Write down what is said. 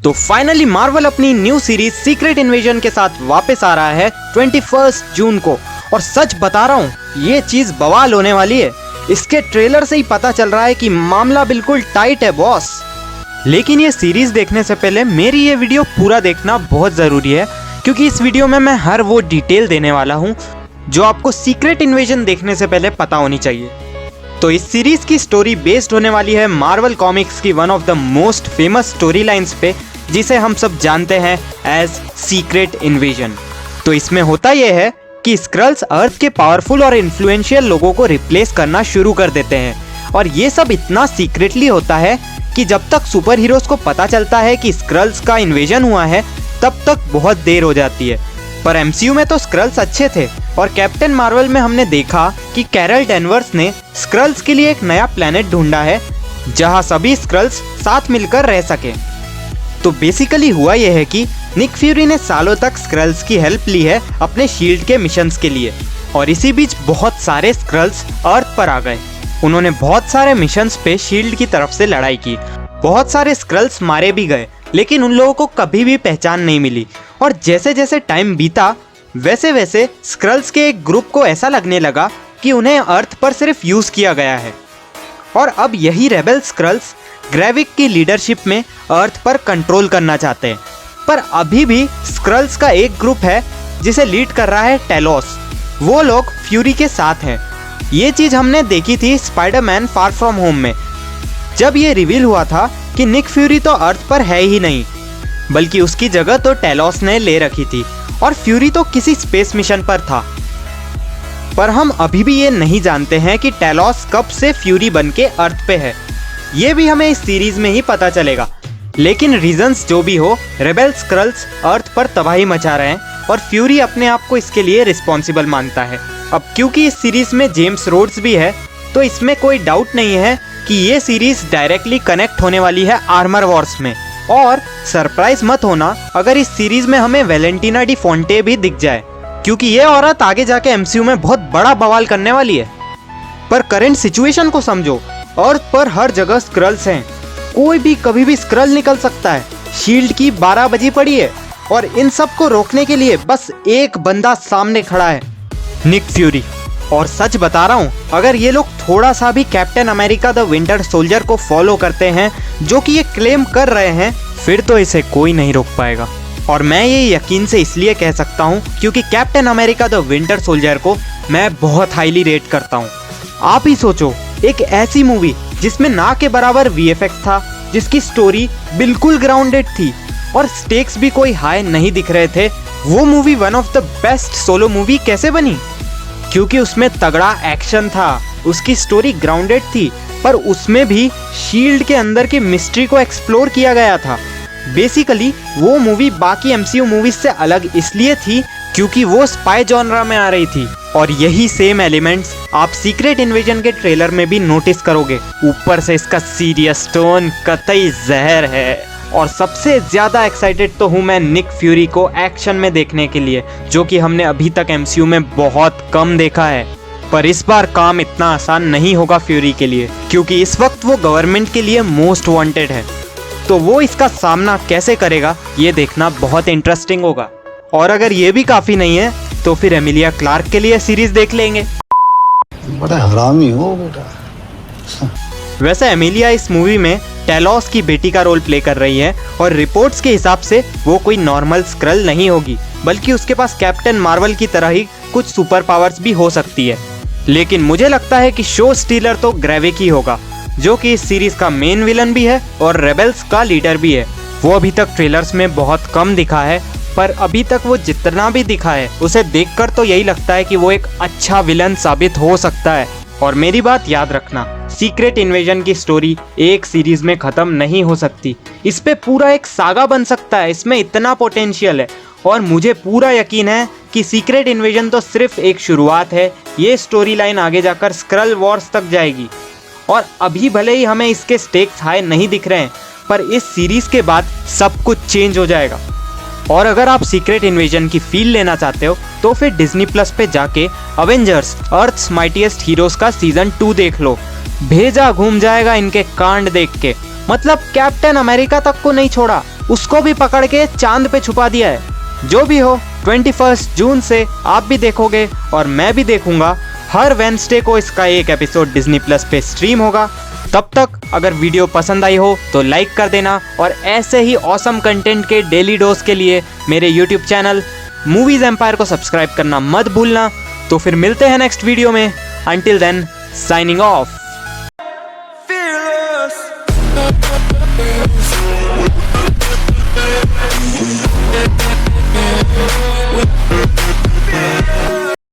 तो finally Marvel अपनी new series secret invasion के साथ वापस आ रहा है 21 जून को। और सच बता रहा हूँ, ये चीज बवाल होने वाली है। इसके ट्रेलर से ही पता चल रहा है कि मामला बिल्कुल टाइट है बॉस। लेकिन ये सीरीज देखने से पहले मेरी ये वीडियो पूरा देखना बहुत ज़रूरी है, क्योंकि इस वीडियो में मैं हर वो डिटेल देने वाला हूँ जो आपको सीक्रेट इन्वेजन देखने से पहले पता होनी चाहिए। तो इस सीरीज की स्टोरी बेस्ड होने वाली है मार्वल कॉमिक्स की one of the most famous story lines पे, जिसे हम सब जानते हैं एज सीक्रेट इन्वेजन। तो इसमें होता यह है कि स्क्रल्स अर्थ के पावरफुल और इन्फ्लुएंशियल लोगों को रिप्लेस करना शुरू कर देते हैं, और ये सब इतना सीक्रेटली होता है कि जब तक सुपर हीरोज को पता चलता है कि स्क्रल्स का इन्वेजन हुआ है तब तक बहुत देर हो जाती है। पर एमसीयू में तो स्क्रल्स अच्छे थे, और कैप्टन मार्वल में हमने देखा कि कैरल डेनवर्स ने स्क्रल्स के लिए एक नया प्लेनेट ढूंढा है जहां सभी स्क्रल्स साथ मिलकर रह सके। तो बेसिकली हुआ यह है कि निक फ्यूरी ने सालों तक स्क्रल्स की हेल्प ली है अपने शील्ड के मिशंस के लिए, और इसी बीच बहुत सारे स्क्रल्स अर्थ पर आ गए। उन्होंने बहुत सारे मिशंस पे शील्ड की तरफ से लड़ाई की, बहुत सारे स्क्रल्स मारे भी गए, लेकिन उन लोगों को कभी भी पहचान नहीं मिली। और जैसे जैसे टाइम बीता वैसे वैसे स्क्रल्स के एक ग्रुप को ऐसा लगने लगा कि उन्हें अर्थ पर सिर्फ यूज़ किया गया है, और अब यही रेबेल स्क्रल्स ग्रेविक की लीडरशिप में अर्थ पर कंट्रोल करना चाहते हैं। पर अभी भी स्क्रल्स का एक ग्रुप है जिसे लीड कर रहा है टेलोस। वो लोग फ्यूरी के साथ हैं। ये चीज़ हमने देखी थी स्पाइडरमैन फार फ्रॉम होम में, जब ये रिवील हुआ था कि निक फ्यूरी तो अर्थ पर है ही नहीं, बल्कि उसकी जगह तो टेलोस ने ले रखी थी, और फ्यूरी तो किसी स्पेस मिशन पर था। पर हम अभी भी ये नहीं जानते हैं कि टेलोस कब से फ्यूरी बन के अर्थ पे है। ये भी हमें इस सीरीज में ही पता चलेगा। लेकिन रीजंस जो भी हो, रेबेल स्क्रल्स अर्थ पर तबाही मचा रहे हैं, और फ्यूरी अपने आप को इसके लिए रिस्पॉन्सिबल मानता है। अब क्योंकि इस सीरीज में जेम्स रोड्स भी है, तो इसमें कोई डाउट नहीं है कि ये सीरीज डायरेक्टली कनेक्ट होने वाली है आर्मर वॉर्स में। और सरप्राइज मत होना अगर इस सीरीज में हमें वैलेंटीना डी फोंटे भी दिख जाए, क्योंकि ये औरत आगे जाके एमसीयू में बहुत बड़ा बवाल करने वाली है। पर करंट सिचुएशन को समझो, अर्थ पर हर जगह स्क्रल्स हैं, कोई भी कभी भी स्क्रल निकल सकता है। शील्ड की 12 बजी पड़ी है, और इन सब को रोकने के लिए बस एक बंदा सामने खड़ा है, निक फ्यूरी। और सच बता रहा हूँ, अगर ये लोग थोड़ा सा भी captain America the winter soldier को फॉलो करते हैं, जो कि ये क्लेम कर रहे हैं, फिर तो इसे कोई नहीं रोक पाएगा। और मैं ये यकीन से इसलिए कह सकता हूँ क्योंकि captain America the winter soldier को मैं बहुत हाईली रेट करता हूँ। आप ही सोचो, एक ऐसी मूवी जिसमें ना के बराबर वीएफएक्स था, जिसकी स्टोरी बिल्कुल ग्राउंडेड थी, और स्टेक्स भी कोई हाई नहीं दिख रहे थे, वो movie one of the best solo movie कैसे बनी? क्योंकि उसमें तगड़ा एक्शन था, उसकी स्टोरी ग्राउंडेड थी, पर उसमें भी शील्ड के अंदर की मिस्ट्री को एक्सप्लोर किया गया था। बेसिकली वो मूवी बाकी एमसीयू मूवीज से अलग इसलिए थी क्योंकि वो स्पाई जॉनरा में आ रही थी, और यही सेम एलिमेंट्स आप सीक्रेट इन्वेजन के ट्रेलर में भी नोटिस करोगे। ऊपर से इसका सीरियस टोन कतई जहर है, और सबसे ज़्यादा एक्साइटेड तो हूँ मैं निक फ्यूरी को एक्शन में देखने के लिए, जो कि हमने अभी तक एमसीयू में बहुत कम देखा है। पर इस बार काम इतना आसान नहीं होगा फ्यूरी के लिए, क्योंकि इस वक्त वो गवर्नमेंट के लिए मोस्ट वांटेड है। तो वो इसका सामना कैसे करेगा, ये देखना बहुत इंटरेस्टिंग होगा। और अगर ये भी काफ़ी नहीं है तो फिर एमिलिया क्लार्क के लिए सीरीज देख लेंगे। बड़ा हरामी हो बेटा। वैसे एमिलिया इस मूवी में टेलोस की बेटी का रोल प्ले कर रही है, और रिपोर्ट्स के हिसाब से वो कोई नॉर्मल स्क्रल नहीं होगी, बल्कि उसके पास कैप्टन मार्वल की तरह ही कुछ सुपर पावर्स भी हो सकती है। लेकिन मुझे लगता है कि शो स्टीलर तो ग्रेविक ही होगा, जो कि इस सीरीज का मेन विलन भी है और रेबेल्स का लीडर भी है। वो अभी तक ट्रेलर्स में बहुत कम दिखा है, पर अभी तक वो जितना भी दिखा है उसे देखकर तो यही लगता है कि वो एक अच्छा विलन साबित हो सकता है। और मेरी बात याद रखना, सीक्रेट इन्वेजन की स्टोरी एक सीरीज में ख़त्म नहीं हो सकती। इस पे पूरा एक सागा बन सकता है, इसमें इतना पोटेंशियल है। और मुझे पूरा यकीन है कि सीक्रेट इन्वेजन तो सिर्फ एक शुरुआत है, ये स्टोरी लाइन आगे जाकर स्क्रल वॉर्स तक जाएगी। और अभी भले ही हमें इसके स्टेक्स हाई नहीं दिख रहे हैं, पर इस सीरीज के बाद सब कुछ चेंज हो जाएगा। और अगर आप सीक्रेट इन्वेजन की फील लेना चाहते हो तो फिर डिज्नी प्लस पे जाके अवेंजर्स अर्थ्स माइटीएस्ट हीरोज का सीजन 2 देख लो। भेजा घूम जाएगा इनके कांड देख के। मतलब कैप्टन अमेरिका तक को नहीं छोड़ा, उसको भी पकड़ के चांद पे छुपा दिया है। जो भी हो, 21 जून से आप भी देखोगे और मैं भी देखूंगा। हर वेडनेसडे को इसका एक एपिसोड डिज्नी प्लस पे स्ट्रीम होगा। तब तक अगर वीडियो पसंद आई हो तो लाइक कर देना और ऐसे ही ऑसम कंटेंट के डेली डोज के लिए मेरे यूट्यूब चैनल मूवीज एम्पायर को सब्सक्राइब करना मत भूलना। तो फिर मिलते हैं नेक्स्ट वीडियो में। Until then, signing off. Fearless.